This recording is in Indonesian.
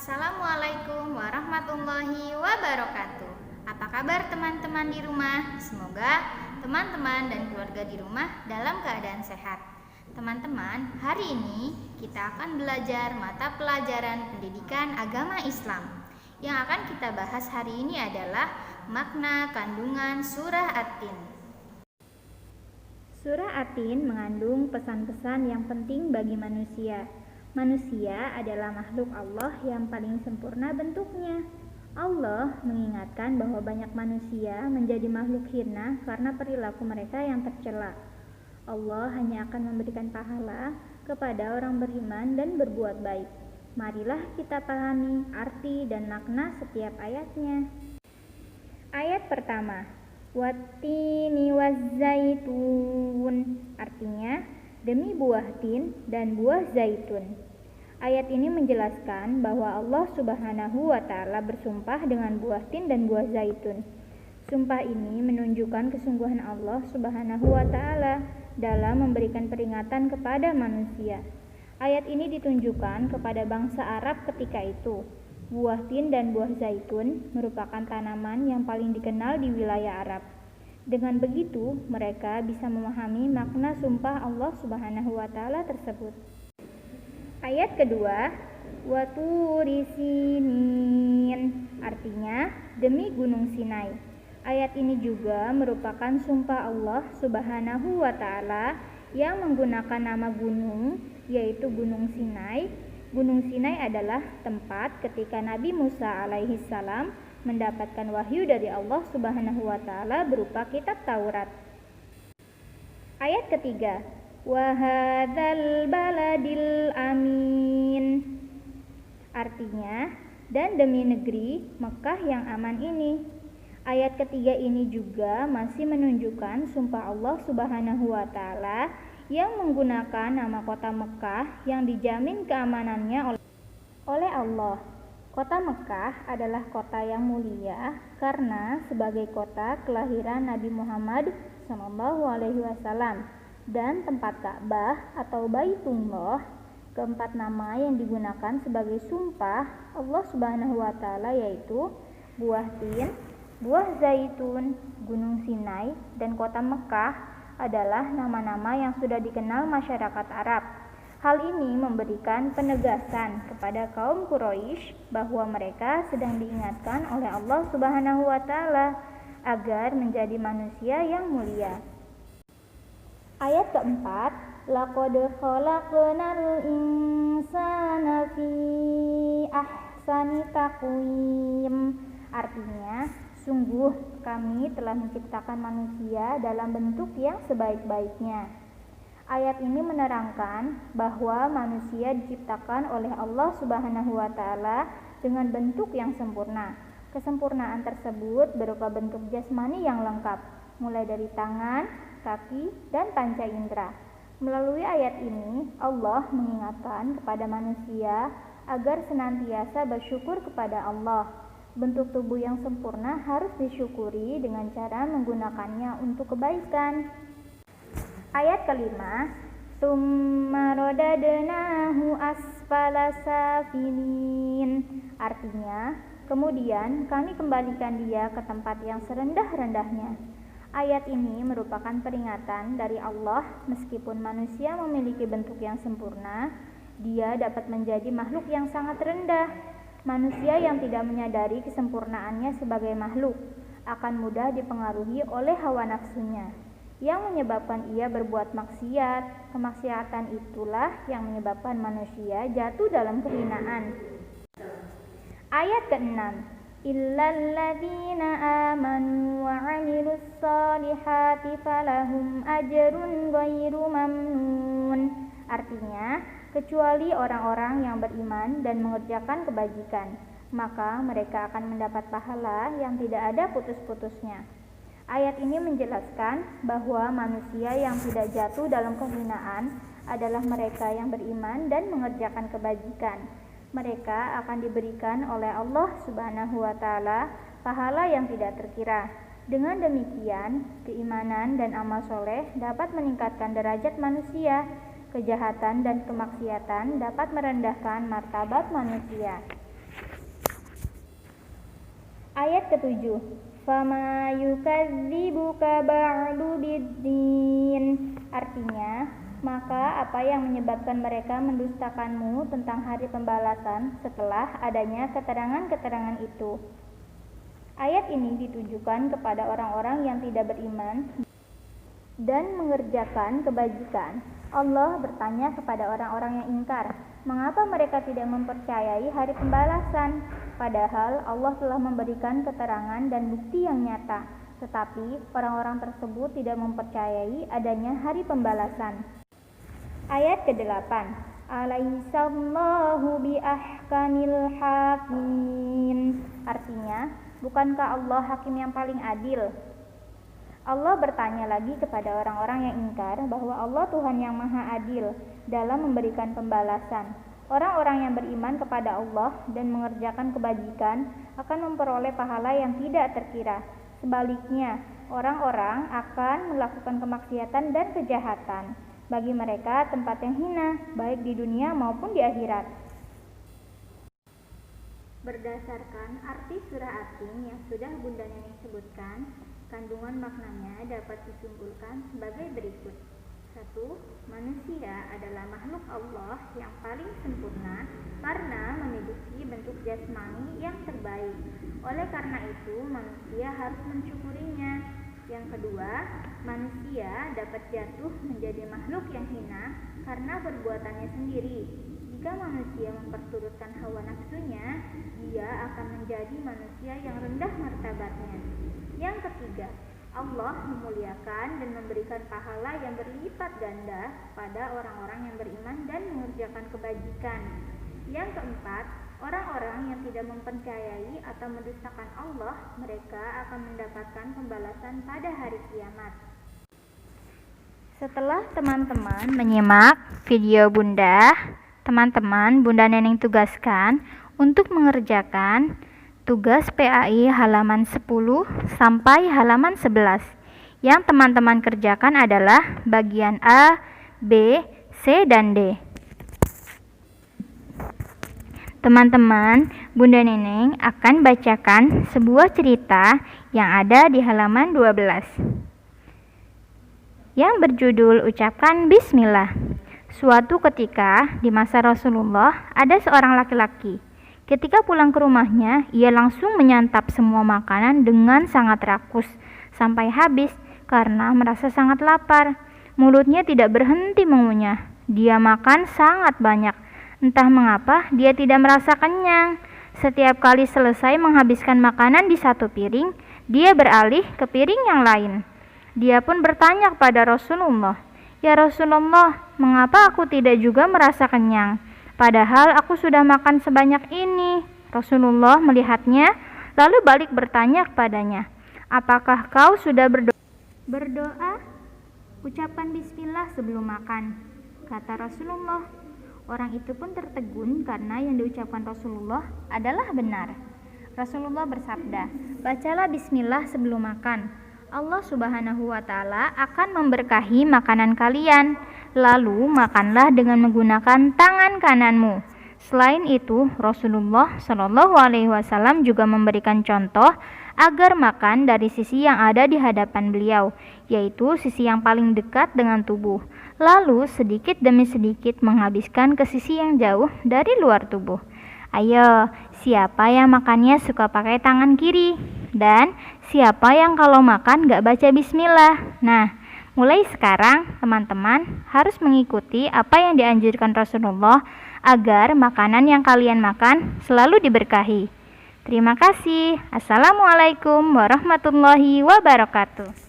Assalamualaikum warahmatullahi wabarakatuh. Apa kabar teman-teman di rumah? Semoga teman-teman dan keluarga di rumah dalam keadaan sehat. Teman-teman, hari ini kita akan belajar mata pelajaran pendidikan agama Islam. Yang akan kita bahas hari ini adalah makna kandungan surah At-Tin. Surah At-Tin mengandung pesan-pesan yang penting bagi manusia. Manusia adalah makhluk Allah yang paling sempurna bentuknya. Allah mengingatkan bahwa banyak manusia menjadi makhluk hina karena perilaku mereka yang tercela. Allah hanya akan memberikan pahala kepada orang beriman dan berbuat baik. Marilah kita pahami arti dan makna setiap ayatnya. Ayat pertama, Wattini wazzaitun, artinya demi buah tin dan buah zaitun. Ayat ini menjelaskan bahwa Allah Subhanahu wa Ta'ala bersumpah dengan buah tin dan buah zaitun. Sumpah ini menunjukkan kesungguhan Allah Subhanahu wa Ta'ala dalam memberikan peringatan kepada manusia. Ayat ini ditunjukkan kepada bangsa Arab ketika itu. Buah tin dan buah zaitun merupakan tanaman yang paling dikenal di wilayah Arab. Dengan begitu, mereka bisa memahami makna sumpah Allah Subhanahu wa Ta'ala tersebut. Ayat kedua, Waturi Sinin, artinya demi gunung Sinai. Ayat ini juga merupakan sumpah Allah Subhanahu wa Ta'ala yang menggunakan nama gunung, yaitu Gunung Sinai. Gunung Sinai adalah tempat ketika Nabi Musa alaihissalam mendapatkan wahyu dari Allah Subhanahu wa Ta'ala berupa kitab Taurat. Ayat ketiga, wa hadzal baladil amin, artinya dan demi negeri Mekah yang aman ini. Ayat ketiga ini juga masih menunjukkan sumpah Allah Subhanahu wa Ta'ala yang menggunakan nama kota Mekah yang dijamin keamanannya oleh Allah. Kota Mekah adalah kota yang mulia karena sebagai kota kelahiran Nabi Muhammad SAW dan tempat Ka'bah atau Baitullah. Keempat nama yang digunakan sebagai sumpah Allah Subhanahu wa Ta'ala yaitu buah tin, buah zaitun, Gunung Sinai, dan kota Mekah adalah nama-nama yang sudah dikenal masyarakat Arab. Hal ini memberikan penegasan kepada kaum Quraisy bahwa mereka sedang diingatkan oleh Allah Subhanahu wa Ta'ala agar menjadi manusia yang mulia. Ayat keempat, laqad khalaqnal insana fi ahsani taqwim, artinya sungguh kami telah menciptakan manusia dalam bentuk yang sebaik-baiknya. Ayat ini menerangkan bahwa manusia diciptakan oleh Allah Subhanahu wa Ta'ala dengan bentuk yang sempurna. Kesempurnaan tersebut berupa bentuk jasmani yang lengkap, mulai dari tangan, kaki, dan panca indera. Melalui ayat ini, Allah mengingatkan kepada manusia agar senantiasa bersyukur kepada Allah. Bentuk tubuh yang sempurna harus disyukuri dengan cara menggunakannya untuk kebaikan. Ayat kelima, Tsumma radadnahu asfala safilin, artinya kemudian kami kembalikan dia ke tempat yang serendah-rendahnya. Ayat ini merupakan peringatan dari Allah. Meskipun manusia memiliki bentuk yang sempurna, dia dapat menjadi makhluk yang sangat rendah. Manusia yang tidak menyadari kesempurnaannya sebagai makhluk akan mudah dipengaruhi oleh hawa nafsunya yang menyebabkan ia berbuat maksiat. Kemaksiatan itulah yang menyebabkan manusia jatuh dalam kehinaan. Ayat ke-6, illal ladzina amanu wa 'amilus solihati falahum ajrun ghairu mamnun, artinya kecuali orang-orang yang beriman dan mengerjakan kebajikan, maka mereka akan mendapat pahala yang tidak ada putus-putusnya. Ayat ini menjelaskan bahwa manusia yang tidak jatuh dalam kehinaan adalah mereka yang beriman dan mengerjakan kebajikan. Mereka akan diberikan oleh Allah Subhanahu wa Ta'ala pahala yang tidak terkira. Dengan demikian, keimanan dan amal soleh dapat meningkatkan derajat manusia. Kejahatan dan kemaksiatan dapat merendahkan martabat manusia. Ayat ke-7. Fama yukadzibuka ba'du biddin. Artinya, maka apa yang menyebabkan mereka mendustakanmu tentang hari pembalasan setelah adanya keterangan-keterangan itu. Ayat ini ditujukan kepada orang-orang yang tidak beriman dan mengerjakan kebajikan. Allah bertanya kepada orang-orang yang ingkar, mengapa mereka tidak mempercayai hari pembalasan? Padahal Allah telah memberikan keterangan dan bukti yang nyata, tetapi orang-orang tersebut tidak mempercayai adanya hari pembalasan. Ayat ke-8. Alaihissallahu biahkamil hakimin. Artinya, bukankah Allah hakim yang paling adil? Allah bertanya lagi kepada orang-orang yang ingkar bahwa Allah Tuhan yang maha adil dalam memberikan pembalasan. Orang-orang yang beriman kepada Allah dan mengerjakan kebajikan akan memperoleh pahala yang tidak terkira. Sebaliknya, orang-orang akan melakukan kemaksiatan dan kejahatan. Bagi mereka tempat yang hina, baik di dunia maupun di akhirat. Berdasarkan arti surah Atin yang sudah Bunda Neneng sebutkan, kandungan maknanya dapat disimpulkan sebagai berikut. 1. Manusia adalah makhluk Allah yang paling sempurna karena memiliki bentuk jasmani yang terbaik. Oleh karena itu, manusia harus mensyukurinya. Yang kedua, manusia dapat jatuh menjadi makhluk yang hina karena perbuatannya sendiri. Jika manusia memperturutkan hawa nafsunya, dia akan menjadi manusia yang rendah martabatnya. Yang ketiga, Allah memuliakan dan memberikan pahala yang berlipat ganda pada orang-orang yang beriman dan mengerjakan kebajikan. Yang keempat, orang-orang yang tidak mempercayai atau mendustakan Allah, mereka akan mendapatkan pembalasan pada hari kiamat. Setelah teman-teman menyimak video Bunda, teman-teman Bunda Neneng tugaskan untuk mengerjakan tugas PAI halaman 10 sampai halaman 11. Yang teman-teman kerjakan adalah bagian A, B, C, dan D. Teman-teman, Bunda Neneng akan bacakan sebuah cerita yang ada di halaman 12. Yang berjudul Ucapkan Bismillah. Suatu ketika di masa Rasulullah ada seorang laki-laki. Ketika pulang ke rumahnya, ia langsung menyantap semua makanan dengan sangat rakus sampai habis karena merasa sangat lapar. Mulutnya tidak berhenti mengunyah. Dia makan sangat banyak. Entah mengapa dia tidak merasa kenyang. Setiap kali selesai menghabiskan makanan di satu piring, dia beralih ke piring yang lain. Dia pun bertanya kepada Rasulullah, "Ya Rasulullah, mengapa aku tidak juga merasa kenyang? Padahal aku sudah makan sebanyak ini." Rasulullah melihatnya, lalu balik bertanya kepadanya, "Apakah kau sudah berdoa? Ucapkan bismillah sebelum makan," kata Rasulullah. Orang itu pun tertegun karena yang diucapkan Rasulullah adalah benar. Rasulullah bersabda, "Bacalah bismillah sebelum makan. Allah Subhanahu wa Ta'ala akan memberkahi makanan kalian. Lalu makanlah dengan menggunakan tangan kananmu." Selain itu, Rasulullah Shallallahu Alaihi Wasallam juga memberikan contoh agar makan dari sisi yang ada di hadapan beliau, yaitu sisi yang paling dekat dengan tubuh. Lalu sedikit demi sedikit menghabiskan ke sisi yang jauh dari luar tubuh. Ayo, siapa yang makannya suka pakai tangan kiri? Dan siapa yang kalau makan gak baca bismillah? Nah, mulai sekarang teman-teman harus mengikuti apa yang dianjurkan Rasulullah agar makanan yang kalian makan selalu diberkahi. Terima kasih. Assalamualaikum warahmatullahi wabarakatuh.